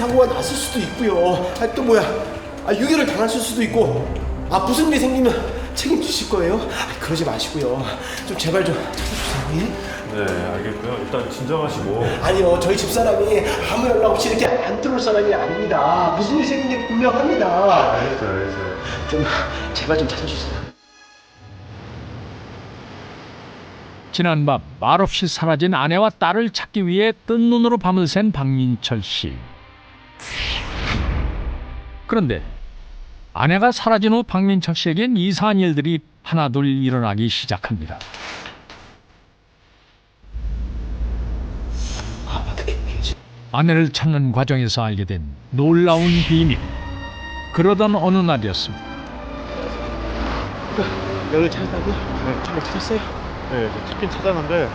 사고가 났을 수도 있고요. 또 뭐야? 유괴를 당하실 수도 있고. 무슨 일이 생기면 책임지실 거예요? 그러지 마시고요. 좀 제발 좀 찾아주세요. 예? 네, 알겠고요. 일단 진정하시고. 아니요, 저희 집사람이 아무 연락 없이 이렇게 안 들어올 사람이 아닙니다. 무슨 일이 생긴 게 분명합니다. 알겠어요. 좀 제발 좀 찾아주세요. 지난밤 말없이 사라진 아내와 딸을 찾기 위해 뜬 눈으로 밤을 샌 박민철 씨. 그런데 아내가 사라진 후 박민철 씨에겐 이상한 일들이 하나둘 일어나기 시작합니다. 아내를 찾는 과정에서 알게 된 놀라운 비밀. 그러던 어느 날이었습니다. 연을 찾았다고요? 네. 정말 찾았어요? 네, 찾긴 찾았는데.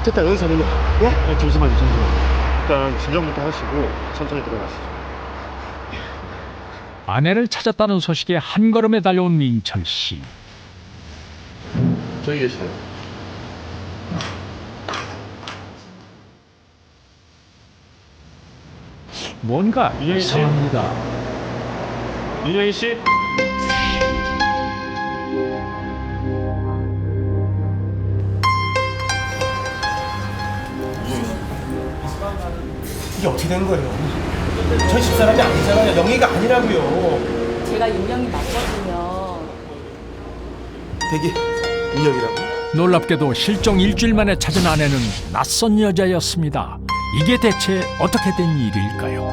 됐다, 은사는요? 예? 네, 잠시만요. 일단 진정부터 하시고 천천히 들어가시죠. 아내를 찾았다는 소식에 한 걸음에 달려온 민철 씨. 저기 계시네요. 뭔가 윤영희 씨? 이상합니다. 윤영희 씨? 이게 어떻게 된 거예요? 저희 집사람이 아니잖아요. 영희가 아니라고요. 제가 윤영이 맞거든요. 되게 윤영이라고? 놀랍게도 실종 일주일 만에 찾은 아내는 낯선 여자였습니다. 이게 대체 어떻게 된 일일까요?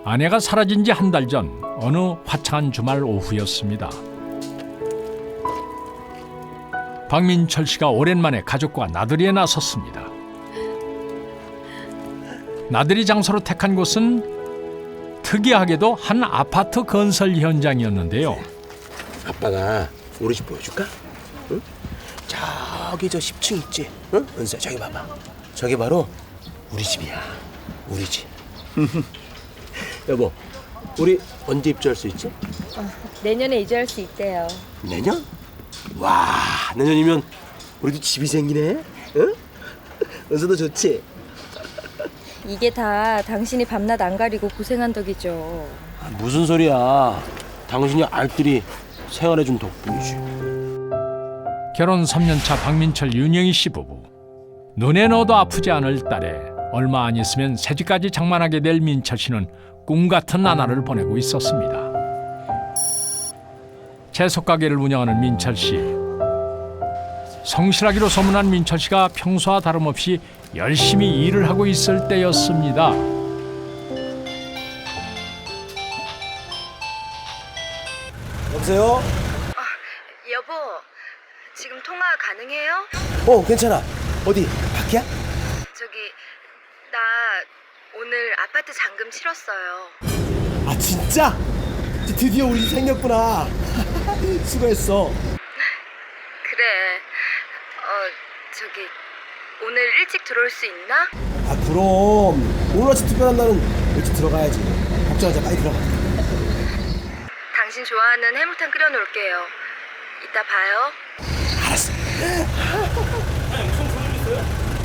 아내가 사라진 지 한 달 전 어느 화창한 주말 오후였습니다. 박민철 씨가 오랜만에 가족과 나들이에 나섰습니다. 나들이 장소로 택한 곳은 특이하게도 한 아파트 건설 현장이었는데요. 아빠가 우리 집 보여줄까? 응? 저기 저 10층 있지? 응? 은수야, 저기 봐봐. 저기 바로 우리 집이야. 우리 집. 여보, 우리 언제 입주할 수 있지? 내년에 이주할 수 있대요. 내년? 와, 내년이면 우리도 집이 생기네. 응? 은수도 좋지? 이게 다 당신이 밤낮 안 가리고 고생한 덕이죠. 무슨 소리야? 당신이 알뜰히 생활해준 덕분이지. 결혼 3년차 박민철 윤영희 씨 부부. 눈에 넣어도 아프지 않을 딸에 얼마 안 있으면 새집까지 장만하게 될 민철 씨는 꿈 같은 나날을 보내고 있었습니다. 채소 가게를 운영하는 민철 씨. 성실하기로 소문난 민철 씨가 평소와 다름없이 열심히 일을 하고 있을 때였습니다. 여보세요? 여보, 지금 통화 가능해요? 괜찮아. 어디? 밖이야? 저기 나 오늘 아파트 잔금 치렀어요. 진짜? 드디어 우리 집 생겼구나. 수고했어. 그래. 저기 오늘 일찍 들어올 수 있나? 그럼 오늘 아침 특별한 날은 일찍 들어가야지. 걱정하지 마. 빨리 들어가. 당신 좋아하는 해물탕 끓여놓을게요. 이따 봐요. 알았어.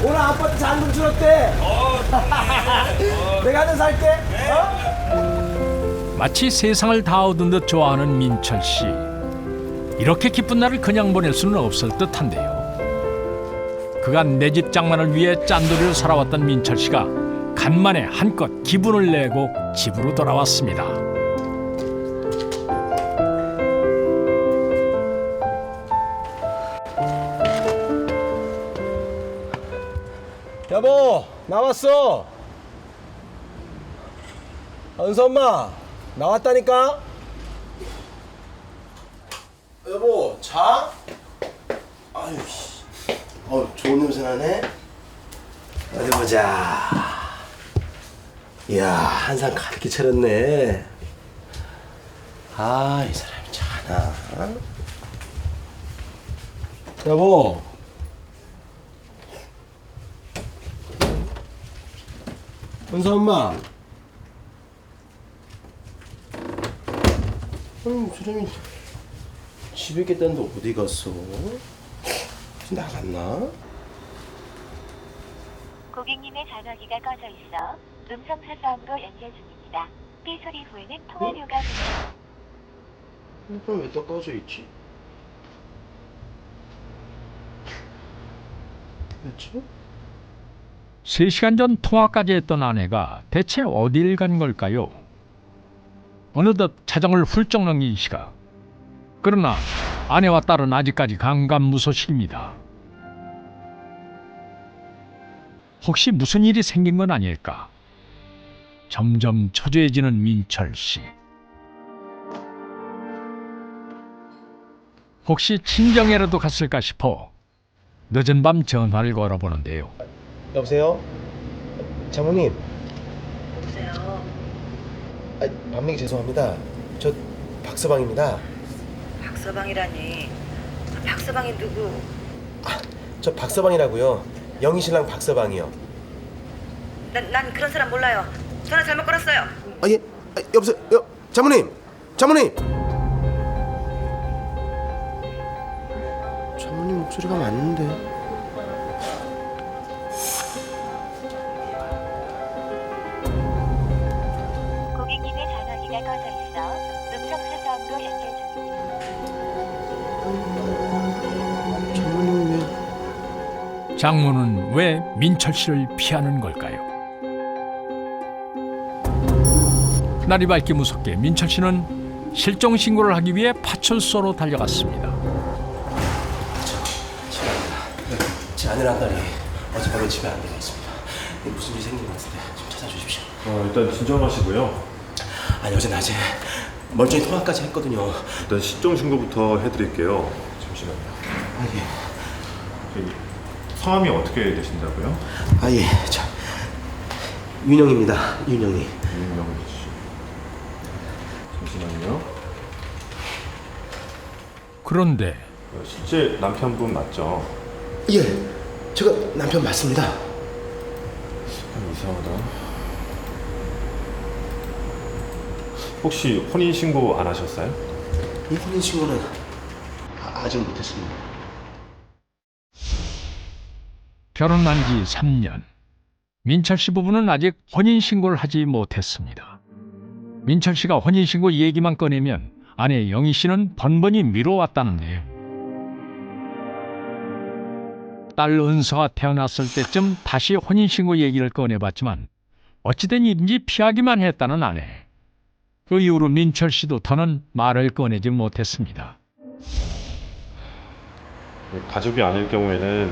오늘 아파트 잔금 줄었대. 내가 하나 살게. 마치 세상을 다 얻은 듯 좋아하는 민철 씨. 이렇게 기쁜 날을 그냥 보낼 수는 없을 듯한데요. 그간 내 집 장만을 위해 짠돌이를 살아왔던 민철 씨가 간만에 한껏 기분을 내고 집으로 돌아왔습니다. 여보, 나왔어. 은서 엄마, 나왔다니까. 여보, 자? 아유, 씨. 좋은 냄새 나네. 어디 보자. 이야, 한상 가득히 차렸네. 이 사람이 자나. 여보. 은서 엄마. 사람이 집에 있겠다는데 어디 갔어? 혹시 나갔나? 고객님의 전화기가 꺼져 있어 음성 사서함으로 연결 중입니다. 삐 소리 후에는 통화료가 부과됩니다. 그럼 왜 또 꺼져 있지? 왜지? 3시간 전 통화까지 했던 아내가 대체 어딜 간 걸까요? 어느덧 자정을 훌쩍 넘긴 시각. 그러나 아내와 딸은 아직까지 감감무소식입니다. 혹시 무슨 일이 생긴 건 아닐까? 점점 초조해지는 민철 씨. 혹시 친정에라도 갔을까 싶어 늦은 밤 전화를 걸어보는데요. 여보세요? 장모님. 여보세요. 밤늦게 죄송합니다. 저 박서방입니다. 박서방이라니. 박서방이 누구? 저 박서방이라고요. 영희 신랑 박서방이요. 난 그런 사람 몰라요. 전화 잘못 걸었어요. 예. 여보세요. 장모님. 장모님. 장모님 목소리가 맞는데. 고객님의 전화기가 꺼져 있어 음성 사서함으로 연결 중입니다. 장모님 왜? 장모는 왜 민철 씨를 피하는 걸까요? 날이 밝기 무섭게 민철 씨는 실종 신고를 하기 위해 파출소로 달려갔습니다. 제 아내랑 딸이 어젯밤에 집에 안 들어 있습니다. 무슨 일이 생긴 것 같은데 좀 찾아주십시오. 일단 진정하시고요. 아니 어제 낮에 멀쩡히 통화까지 했거든요. 일단 실종 신고부터 해드릴게요. 잠시만요. 예. 성함이 어떻게 되신다고요? 예. 저 윤영입니다. 윤영이. 윤명 씨. 잠시만요. 그런데 실제 남편분 맞죠? 예. 제가 남편 맞습니다. 이상하다. 혹시 혼인 신고 안 하셨어요? 이 혼인 신고는 아직 못했습니다. 결혼한 지 3년. 민철 씨 부부는 아직 혼인 신고를 하지 못했습니다. 민철 씨가 혼인 신고 얘기만 꺼내면 아내 영희 씨는 번번이 미뤄왔다는데요. 딸 은서가 태어났을 때쯤 다시 혼인 신고 얘기를 꺼내봤지만 어찌된 일인지 피하기만 했다는 아내. 그 이후로 민철 씨도 더는 말을 꺼내지 못했습니다. 가족이 아닐 경우에는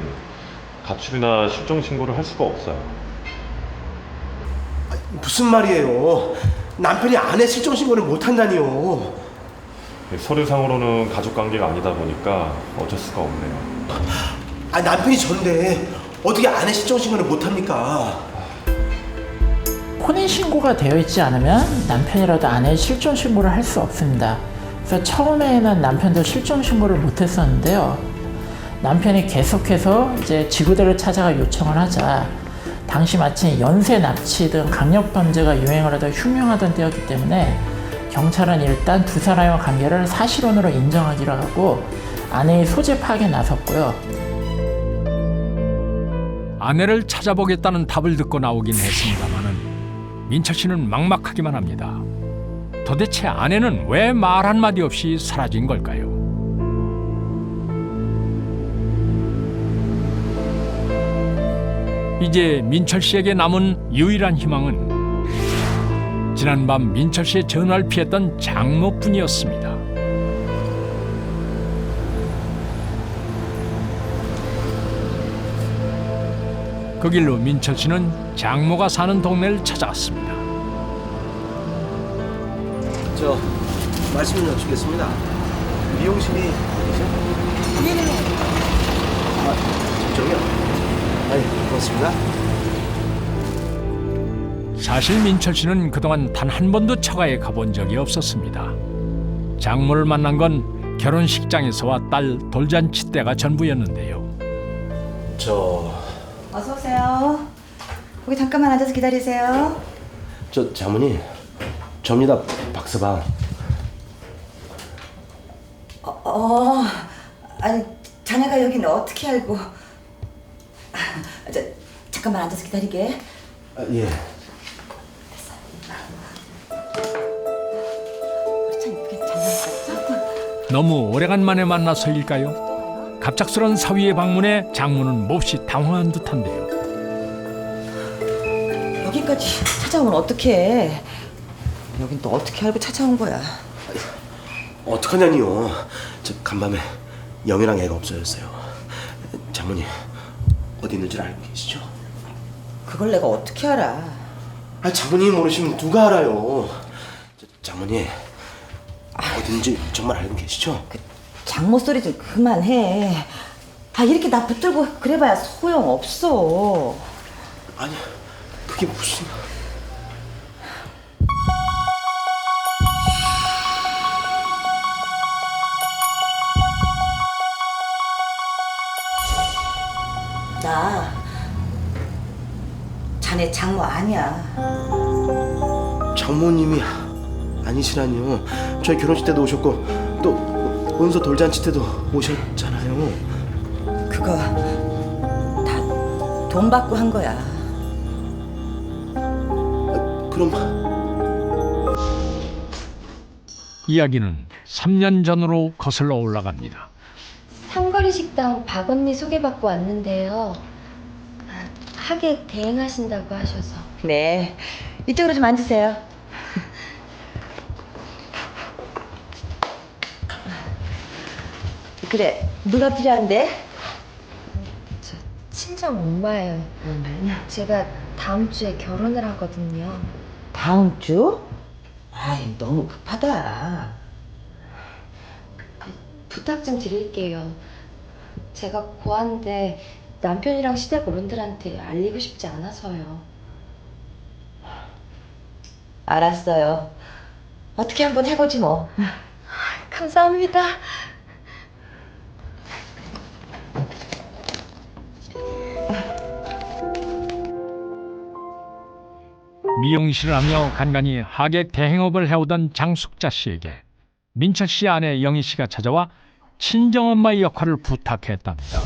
가출이나 실종 신고를 할 수가 없어요. 무슨 말이에요? 남편이 아내 실종 신고를 못 한다니요. 서류상으로는 가족 관계가 아니다 보니까 어쩔 수가 없네요. 남편이 전데 어떻게 아내 실종 신고를 못 합니까? 혼인 신고가 되어 있지 않으면 남편이라도 아내의 실종 신고를 할 수 없습니다. 그래서 처음에는 남편도 실종 신고를 못 했었는데요. 남편이 계속해서 이제 지구대를 찾아가 요청을 하자 당시 마침 연쇄 납치 등 강력 범죄가 유행을 하다 흉흉하던 때였기 때문에 경찰은 일단 두 사람의 관계를 사실혼으로 인정하기로 하고 아내의 소재 파악에 나섰고요. 아내를 찾아보겠다는 답을 듣고 나오긴 했습니다마는 민철 씨는 막막하기만 합니다. 도대체 아내는 왜 말 한마디 없이 사라진 걸까요? 이제 민철 씨에게 남은 유일한 희망은 지난밤 민철 씨의 전화를 피했던 장모뿐이었습니다. 그 길로 민철 씨는 장모가 사는 동네를 찾아갔습니다. 저 말씀 좀 여쭙겠습니다. 미용실이 어디죠? 네네. 저쪽이요? 고맙습니다. 사실 민철 씨는 그동안 단 한 번도 처가에 가본 적이 없었습니다. 장모를 만난 건 결혼식장에서와 딸 돌잔치 때가 전부였는데요. 어서 오세요. 거기 잠깐만 앉아서 기다리세요. 장모님, 접니다. 박서방. 아니 자네가 여기는 어떻게 알고? 잠깐만 앉아서 기다리게. 예. 참 이쁘게 잘 나왔어. 너무 오래간만에 만나서일까요? 갑작스런 사위의 방문에 장모는 몹시 당황한 듯한데요. 여기까지 찾아오면 어떡해. 여긴 또 어떻게 알고 찾아온 거야. 어떡하냐니요. 저 간밤에 영희랑 애가 없어졌어요. 장모님 어디 있는 줄 알고 계시죠? 그걸 내가 어떻게 알아. 아, 장모님 모르시면 누가 알아요. 장모님 어딘지 정말 알고 계시죠? 장모 소리 좀 그만해. 아 이렇게 나 붙들고 그래봐야 소용없어. 아니 그게 무슨... 나 자네 장모 아니야. 장모님이 아니시라니요. 저희 결혼식 때도 오셨고 또 원서 돌잔치 때도 오셨잖아요. 그거 다 돈 받고 한 거야. 그럼 이야기는 3년 전으로 거슬러 올라갑니다. 삼거리 식당 박언니 소개받고 왔는데요. 하객 대행하신다고 하셔서. 네, 이쪽으로 좀 앉으세요. 그래, 누가 필요한데? 저 친정 엄마예요. 제가 다음 주에 결혼을 하거든요. 다음 주? 아이, 너무 급하다. 부탁 좀 드릴게요. 제가 고한데 남편이랑 시댁 어른들한테 알리고 싶지 않아서요. 알았어요. 어떻게 한번 해보지 뭐. 감사합니다. 미용실을 하며 간간히 하객 대행업을 해오던 장숙자 씨에게 민철 씨 아내 영희 씨가 찾아와 친정엄마의 역할을 부탁했답니다.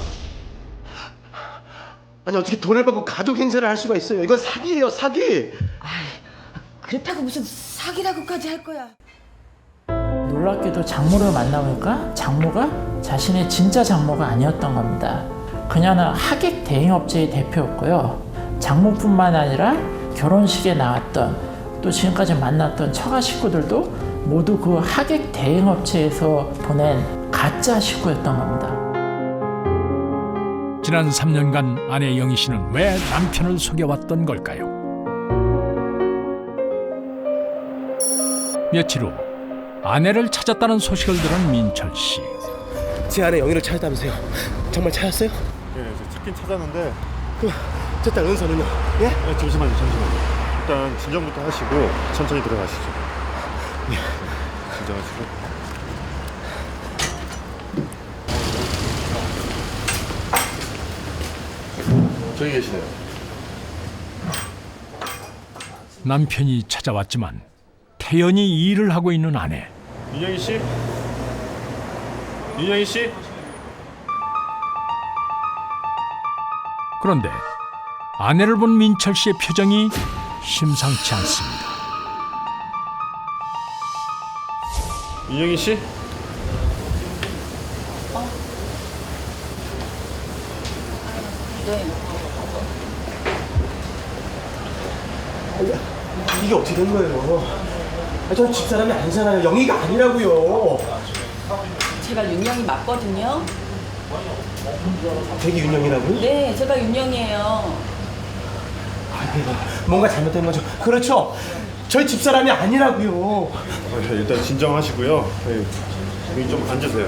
아니 어떻게 돈을 받고 가족 행세를 할 수가 있어요? 이건 사기예요, 사기. 그렇다고 무슨 사기라고까지 할 거야. 놀랍게도 장모를 만나보니까 장모가 자신의 진짜 장모가 아니었던 겁니다. 그녀는 하객 대행업체의 대표였고요. 장모뿐만 아니라 결혼식에 나왔던 또 지금까지 만났던 처가 식구들도 모두 그 하객 대행업체에서 보낸 가짜 식구였던 겁니다. 지난 3년간 아내 영희 씨는 왜 남편을 속여왔던 걸까요? 며칠 후 아내를 찾았다는 소식을 들은 민철 씨. 제 아내 영희를 찾았다면서요? 정말 찾았어요? 예, 찾긴 찾았는데. 제 딸 은서는요? 예? 네, 잠시만요. 일단 진정부터 하시고 천천히 들어가시죠. 네, 진정하시고. 저기 계시네요. 남편이 찾아왔지만 태연히 일을 하고 있는 아내. 윤영희 씨? 윤영희 씨? 그런데 아내를 본 민철 씨의 표정이 심상치 않습니다. 윤영희 씨? 이게 어떻게 된 거예요? 저는 집사람이 아니잖아요. 영희가 아니라고요. 제가 윤영이 맞거든요. 되게 윤영이라고요? 네, 제가 윤영이에요. 뭔가 잘못된 거죠. 그렇죠. 저희 집사람이 아니라고요. 일단 진정하시고요. 네, 여기 좀 앉으세요.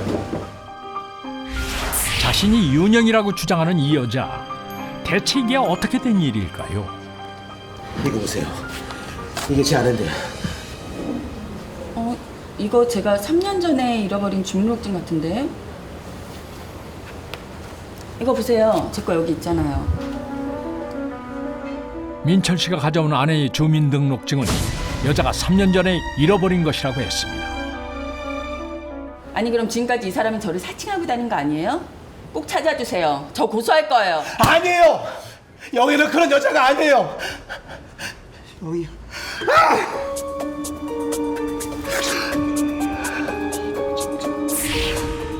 자신이 윤영이라고 주장하는 이 여자. 대체 이게 어떻게 된 일일까요? 이거 보세요. 이게 제 아내인데. 이거 제가 3년 전에 잃어버린 주민등록증 같은데. 이거 보세요. 제 거 여기 있잖아요. 민철 씨가 가져온 아내의 주민등록증은 여자가 3년 전에 잃어버린 것이라고 했습니다. 아니 그럼 지금까지 이 사람이 저를 사칭하고 다닌 거 아니에요? 꼭 찾아주세요. 저 고소할 거예요. 아니에요. 영희는 그런 여자가 아니에요. 영희.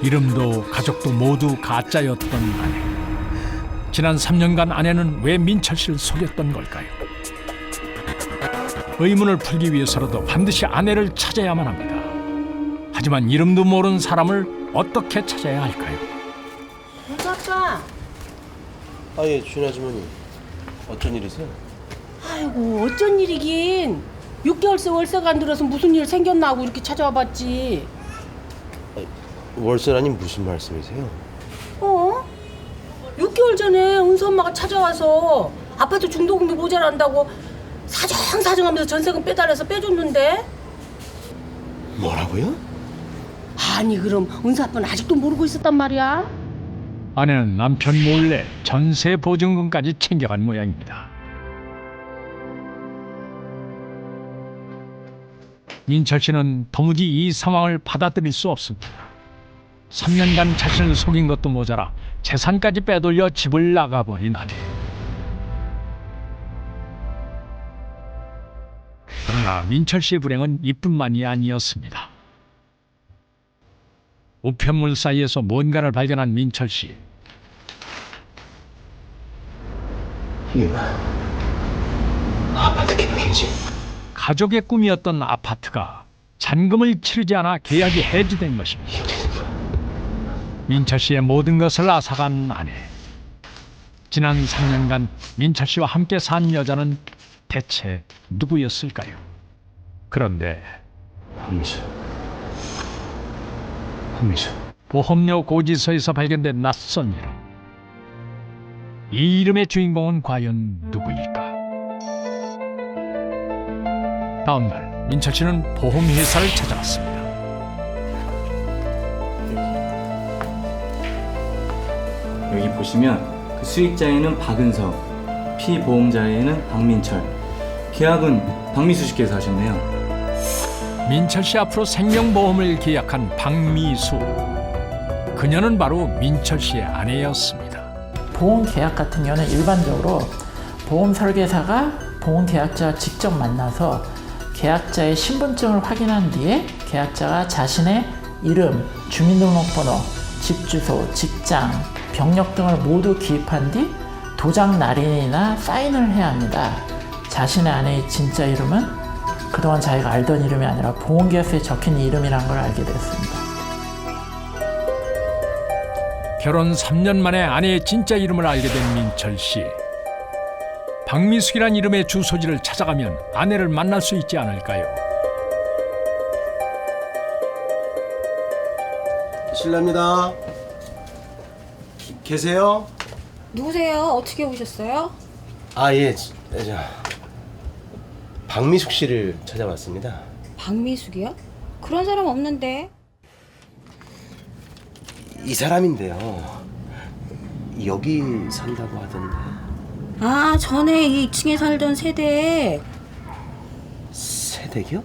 이름도 가족도 모두 가짜였던 아내. 지난 3년간 아내는 왜 민철 씨를 속였던 걸까요? 의문을 풀기 위해서라도 반드시 아내를 찾아야만 합니다. 하지만 이름도 모르는 사람을 어떻게 찾아야 할까요? 아빠. 아예 준 아주머니 어쩐 일이세요? 아이고 어쩐 일이긴. 6개월새 월세가 안 들어서 무슨 일 생겼나 하고 이렇게 찾아와 봤지. 월세라니 무슨 말씀이세요? 6개월 전에 은수 엄마가 찾아와서 아파트 중도금이 모자란다고 사정하면서 전세금 빼달라서 빼줬는데. 뭐라고요? 아니 그럼 은수 아빠는 아직도 모르고 있었단 말이야? 아내는 남편 몰래 전세 보증금까지 챙겨간 모양입니다. 민철 씨는 도무지 이 상황을 받아들일 수 없습니다. 3년간 자신을 속인 것도 모자라 재산까지 빼돌려 집을 나가버린 아내. 그러나 민철 씨의 불행은 이뿐만이 아니었습니다. 우편물 사이에서 뭔가를 발견한 민철 씨. 이게 아파트 계약이지. 가족의 꿈이었던 아파트가 잔금을 치르지 않아 계약이 해지된 것입니다. 민철 씨의 모든 것을 앗아간 아내. 지난 3년간 민철 씨와 함께 산 여자는 대체 누구였을까요? 그런데 황미수. 보험료 고지서에서 발견된 낯선 이름. 이 이름의 주인공은 과연 누구일까? 다음 날 민철 씨는 보험회사를 찾아갔습니다. 여기 보시면 그 수익자에는 박은석, 피보험자에는 박민철, 계약은 박미수 씨께서 하셨네요. 민철 씨 앞으로 생명보험을 계약한 박미수. 그녀는 바로 민철 씨의 아내였습니다. 보험 계약 같은 경우는 일반적으로 보험 설계사가 보험 계약자와 직접 만나서 계약자의 신분증을 확인한 뒤에 계약자가 자신의 이름, 주민등록번호, 집 주소, 직장, 병력 등을 모두 기입한 뒤 도장 날인이나 사인을 해야 합니다. 자신의 아내의 진짜 이름은 그동안 자기가 알던 이름이 아니라 보험계약서에 적힌 이름이라는 걸 알게 됐습니다. 결혼 3년 만에 아내의 진짜 이름을 알게 된 민철 씨. 박미숙이란 이름의 주소지를 찾아가면 아내를 만날 수 있지 않을까요? 실례합니다. 계세요? 누구세요? 어떻게 오셨어요? 예. 박미숙 씨를 찾아왔습니다. 박미숙이요? 그런 사람 없는데. 이 사람인데요. 여기 산다고 하던데. 전에 이 2층에 살던 세대. 세댁이요?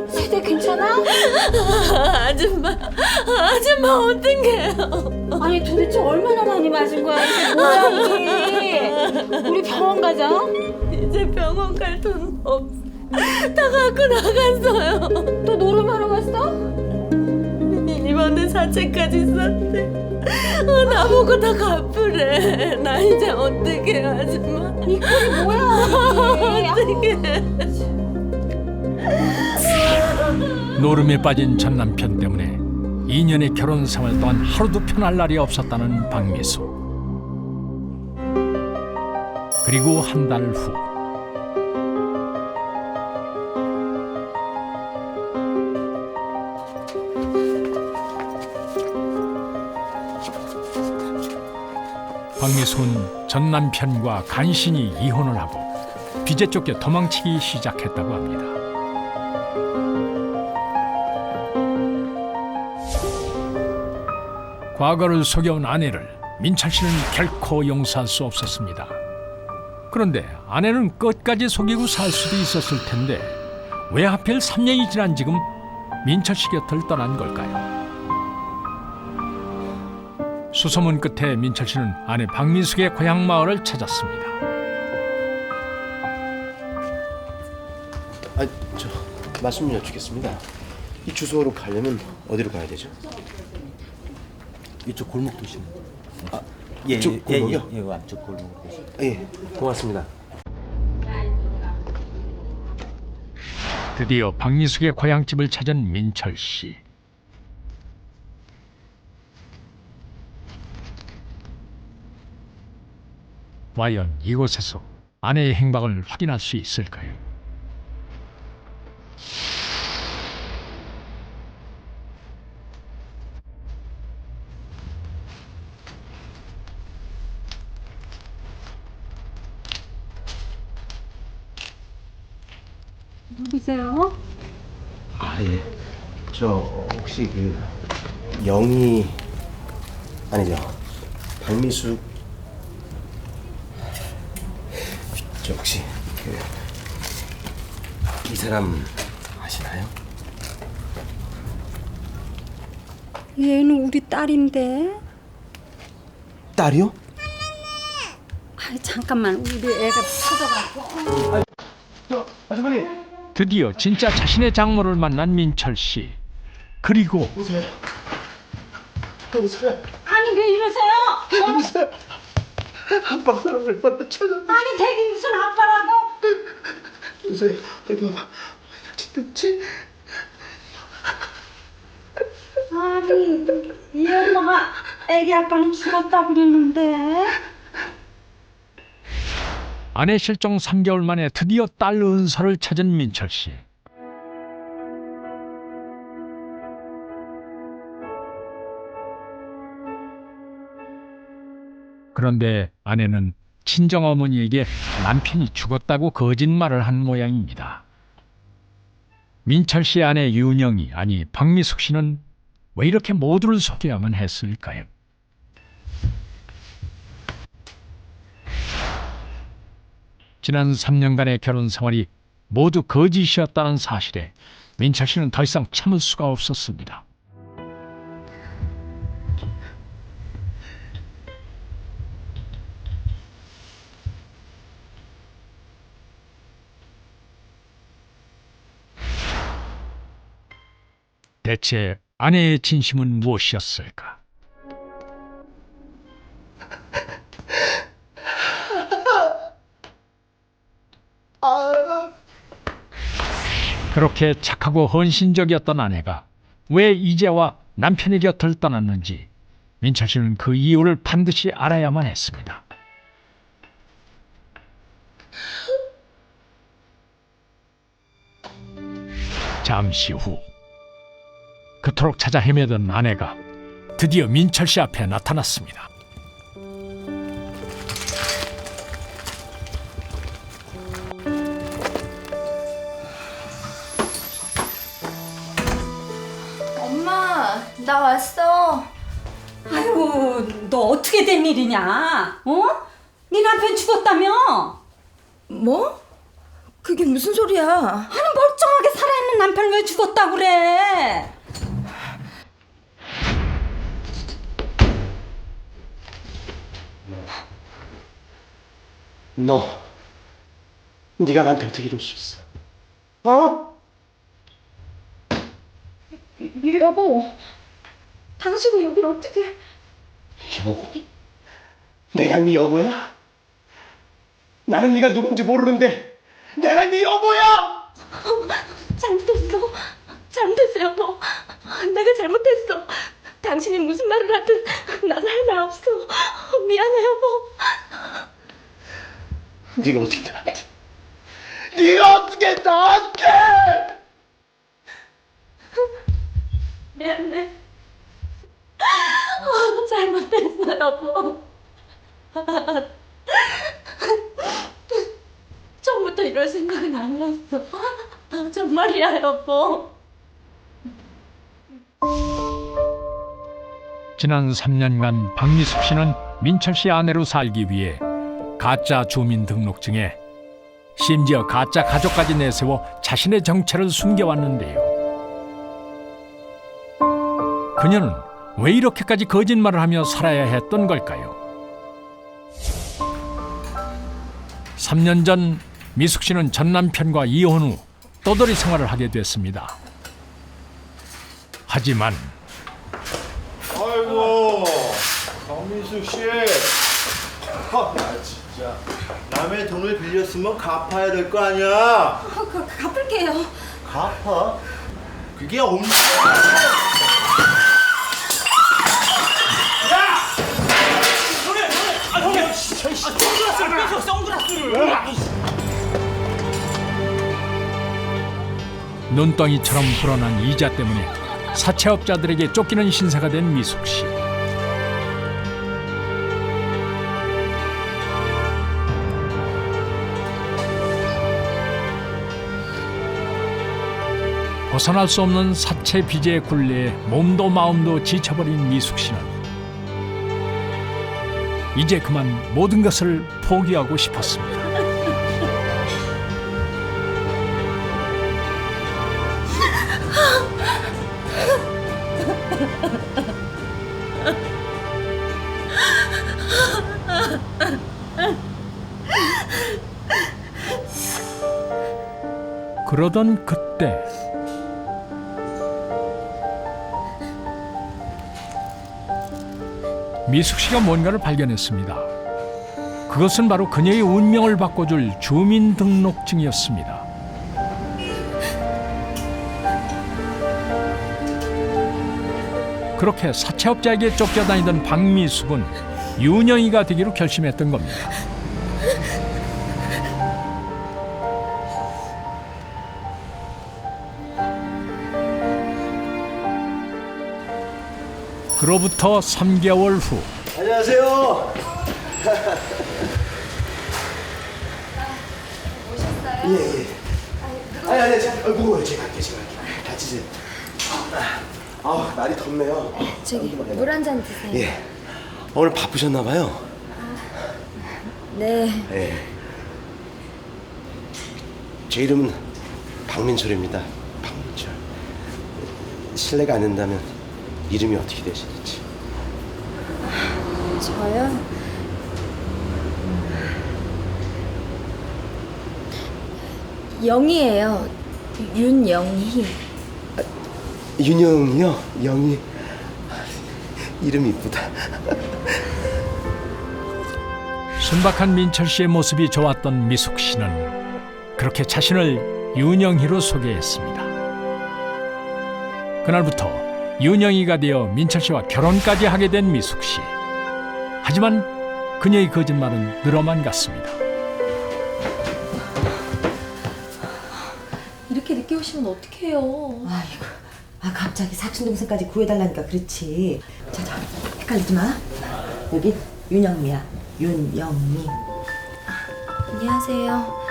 세대 괜찮아? 아줌마 어떡해요? 아니 도대체 얼마나 많이 맞은 거야? 이게 뭐야 이게? 우리 병원 가자. 이제 병원 갈 돈 없어. 다 갖고 나갔어요. 또 노름하러 갔어? 이번에 사채까지 썼대. 나보고 다 갚으래. 나 이제 어떡해 아줌마. 이 꼴이 뭐야? 어떡해. 노름에 빠진 전 남편 때문에 2년의 결혼 생활 동안 하루도 편할 날이 없었다는 박미수. 그리고 한 달 후. 박미수는 전 남편과 간신히 이혼을 하고 빚에 쫓겨 도망치기 시작했다고 합니다. 과거를 속여온 아내를 민철 씨는 결코 용서할 수 없었습니다. 그런데 아내는 끝까지 속이고 살 수도 있었을 텐데 왜 하필 3년이 지난 지금 민철 씨 곁을 떠난 걸까요? 수소문 끝에 민철 씨는 아내 박미숙의 고향 마을을 찾았습니다. 저 말씀 좀 여쭙겠습니다. 이 주소로 가려면 어디로 가야 되죠? 이쪽 골목 도시는. 예, 이쪽 골목이요? 예, 안쪽 골목 도시. 예, 고맙습니다. 드디어 박미숙의 고향집을 찾은 민철 씨. 과연 이곳에서 아내의 행방을 확인할 수 있을까요? 누구세요? 예. 저 혹시 그 영희 아니죠? 박미숙 저 혹시 그 이 사람 아시나요? 얘는 우리 딸인데. 딸이요? 아, 잠깐만 우리 애가 터져갖고. 아주머니. 드디어 진짜 자신의 장모를 만난 민철 씨. 그리고 보세요. 아니 왜 이러세요? 보세요. 아빠 사람을 만나 찾아. 아니 대기 무슨 아빠라고? 보세요. 여기 봐봐. 듣지? 아니 이 엄마가 애기 아빠는 죽었다 그러는데. 아내 실종 3개월 만에 드디어 딸 은서를 찾은 민철 씨. 그런데 아내는 친정어머니에게 남편이 죽었다고 거짓말을 한 모양입니다. 민철 씨 아내 윤영이 아니 박미숙 씨는 왜 이렇게 모두를 속여야만 했을까요? 지난 3년간의 결혼 생활이 모두 거짓이었다는 사실에 민철 씨는 더 이상 참을 수가 없었습니다. 대체 아내의 진심은 무엇이었을까? 그렇게 착하고 헌신적이었던 아내가 왜 이제와 남편의 곁을 떠났는지 민철 씨는 그 이유를 반드시 알아야만 했습니다. 잠시 후 그토록 찾아 헤매던 아내가 드디어 민철 씨 앞에 나타났습니다. 엄마, 나 왔어. 아유 너 어떻게 된 일이냐? 어? 네 남편 죽었다며? 뭐? 그게 무슨 소리야? 아니 멀쩡하게 살아있는 남편 왜 죽었다 그래? 너, 네가 나한테 어떻게 이럴 수 있어? 어? 여보, 당신은 여길 어떻게? 여보? 내가 네 여보야? 나는 네가 누군지 모르는데 내가 네 여보야! 잘못했어. 잘못했어, 여보. 내가 잘못했어. 당신이 무슨 말을 하든 나는 할 말 없어. 미안해, 여보. 네가 어떻게 나한테? 네가 어떻게 나한테? 미안해. 잘못했어, 여보. 처음부터 이럴 생각은 아니었어. 정말이야, 여보. 지난 3년간 박미숙 씨는 민철 씨 아내로 살기 위해 가짜 주민등록증에 심지어 가짜 가족까지 내세워 자신의 정체를 숨겨왔는데요. 그녀는 왜 이렇게까지 거짓말을 하며 살아야 했던 걸까요? 3년 전 미숙 씨는 전 남편과 이혼 후 떠돌이 생활을 하게 됐습니다. 하지만 아이고, 박민숙 씨. 나 진짜 남의 돈을 빌렸으면 갚아야 될 거 아니야. 갚을게요. 갚아? 그게 없는. 눈덩이처럼 불어난 이자 때문에 사채업자들에게 쫓기는 신세가 된 미숙 씨. 벗어날 수 없는 사채 빚의 굴레에 몸도 마음도 지쳐버린 미숙 씨는 이제 그만 모든 것을 포기하고 싶었습니다. 그러던 그때 미숙 씨가 뭔가를 발견했습니다. 그것은 바로 그녀의 운명을 바꿔줄 주민등록증이었습니다. 그렇게 사채업자에게 쫓겨다니던 박미숙은 윤영이가 되기로 결심했던 겁니다. 그로부터 3개월 후 안녕하세요. 오셨어요? 예. 아니, 무거워요. 제가 할게요. 다치세요. 날이 덥네요. 저기 물 한 잔 드세요. 예. 오늘 바쁘셨나 봐요. 네. 예. 제 이름은 박민철입니다. 박민철. 실례가 안 된다면 이름이 어떻게 되시는지. 저요? 영희예요. 윤영희. 윤영이요? 영희. 이름이 이쁘다. 순박한 민철 씨의 모습이 좋았던 미숙 씨는 그렇게 자신을 윤영희로 소개했습니다. 그날부터 윤영희가 되어 민철 씨와 결혼까지 하게 된 미숙 씨. 하지만 그녀의 거짓말은 늘어만 갔습니다. 이렇게 늦게 오시면 어떡해요? 아이고, 갑자기 사촌 동생까지 구해달라니까 그렇지. 자, 헷갈리지 마. 여기 윤영미야. 윤영미. 안녕하세요.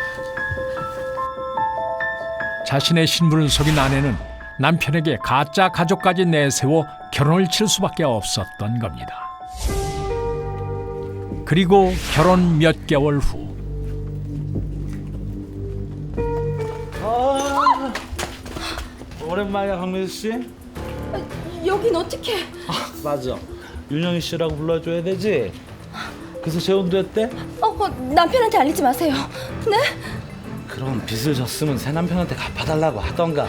자신의 신분을 속인 아내는 남편에게 가짜 가족까지 내세워 결혼을 칠 수밖에 없었던 겁니다. 그리고 결혼 몇 개월 후 오랜만이야, 강민수 씨. 여긴 어떻게? 맞아. 윤영희 씨라고 불러줘야 되지. 그래서 재혼도 했대? 남편한테 알리지 마세요. 네? 그럼 빚을 졌으면 새 남편한테 갚아달라고 하던가.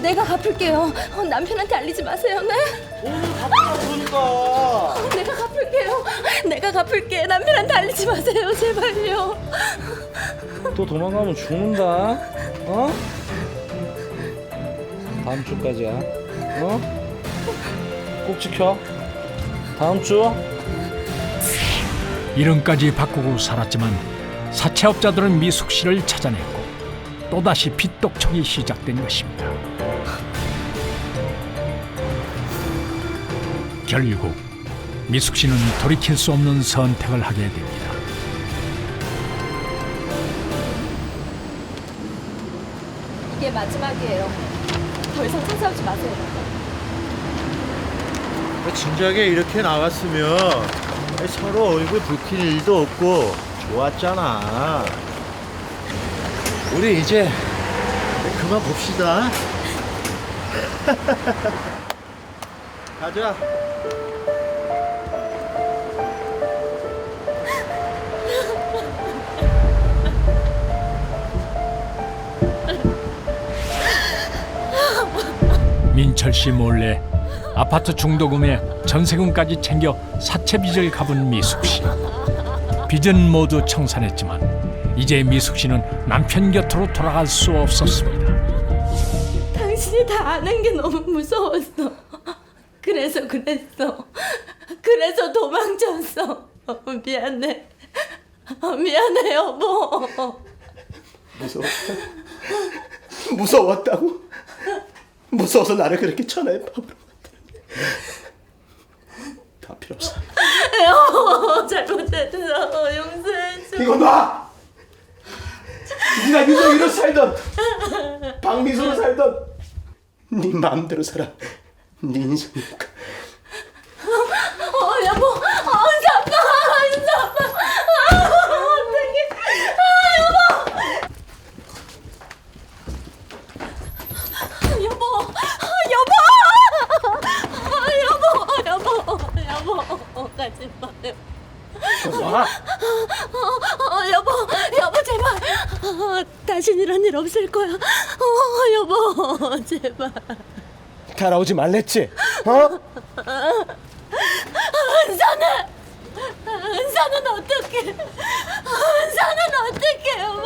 내가 갚을게요. 남편한테 알리지 마세요. 네? 오늘 갚아달라니까. 내가 갚을게요. 내가 갚을게. 남편한테 알리지 마세요. 제발요. 또 도망가면 죽는다. 어? 다음 주까지야. 꼭 지켜. 다음 주. 이름까지 바꾸고 살았지만 사채업자들은 미숙 씨를 찾아냈고 또다시 빚독촉이 시작된 것입니다. 결국 미숙 씨는 돌이킬 수 없는 선택을 하게 됩니다. 이게 마지막이에요. 더 이상 찾아오지 마세요. 진작에 이렇게 나왔으면 서로 얼굴 붉힌 일도 없고 좋았잖아. 우리 이제 그만 봅시다. 가자. 민철 씨 몰래 아파트 중도금에 전세금까지 챙겨 사채 빚을 갚은 미숙 씨. 빚은 모두 청산했지만 이제 미숙 씨는 남편 곁으로 돌아갈 수 없었습니다. 당신이 다 아는 게 너무 무서웠어. 그래서 그랬어. 그래서 도망쳤어. 미안해. 미안해 여보. 무서웠다고? 무서워서 나를 그렇게 천하의 밥으로 만드는. 다 필요 없어. 여보 잘못했어. 용서해줘. 이거 놔! 네가 유정이로 살던 박미수로 살던 네 마음대로 살아. 네 인생이니까. 여보. 잠깐. 어떡해. 여보, 가지 마요. 여보 제발. 다신 이런 일 없을 거야. 여보 제발. 따라오지 말랬지? 은사는 어떡해. 은사는 어떡해 여보.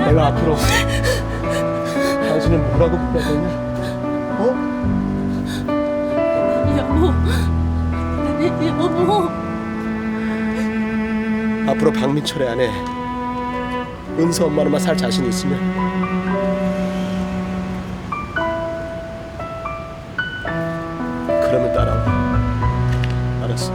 내가 앞으로 당신을 뭐라고 불러야 되냐? 여보. 앞으로 박민철의 아내 은서 엄마로만 살 자신 있으면 그러면 따라와. 알았어.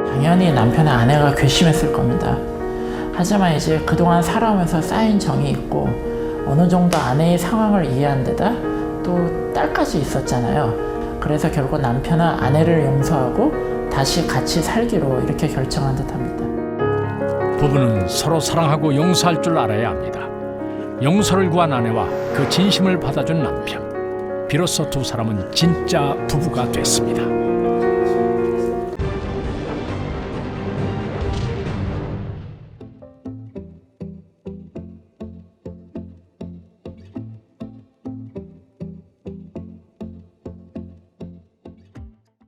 당연히 남편의 아내가 괘씸했을 겁니다. 하지만 이제 그동안 살아오면서 쌓인 정이 있고 어느 정도 아내의 상황을 이해한 데다 또 딸까지 있었잖아요. 그래서 결국 남편은 아내를 용서하고 다시 같이 살기로 이렇게 결정한 듯합니다. 부부는 서로 사랑하고 용서할 줄 알아야 합니다. 용서를 구한 아내와 그 진심을 받아준 남편. 비로소 두 사람은 진짜 부부가 됐습니다.